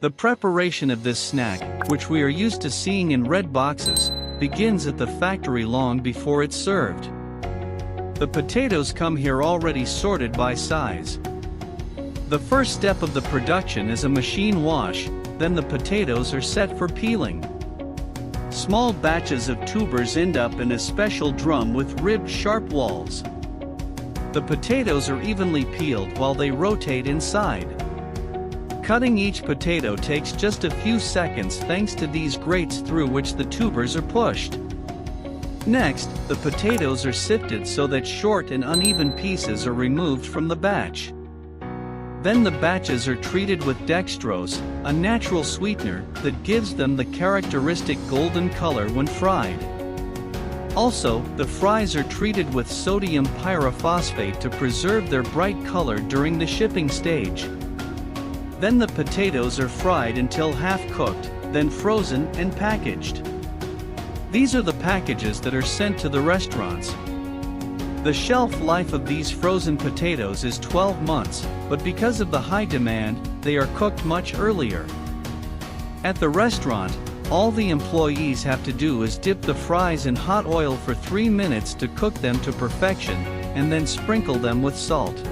The preparation of this snack, which we are used to seeing in red boxes, begins at the factory long before it's served. The potatoes come here already sorted by size. The first step of the production is a machine wash, then the potatoes are set for peeling. Small batches of tubers end up in a special drum with ribbed sharp walls. The potatoes are evenly peeled while they rotate inside. Cutting each potato takes just a few seconds thanks to these grates through which the tubers are pushed. Next, the potatoes are sifted so that short and uneven pieces are removed from the batch. Then the batches are treated with dextrose, a natural sweetener that gives them the characteristic golden color when fried. Also, the fries are treated with sodium pyrophosphate to preserve their bright color during the shipping stage. Then the potatoes are fried until half-cooked, then frozen and packaged. These are the packages that are sent to the restaurants. The shelf life of these frozen potatoes is 12 months, but because of the high demand, they are cooked much earlier. At the restaurant, all the employees have to do is dip the fries in hot oil for 3 minutes to cook them to perfection, and then sprinkle them with salt.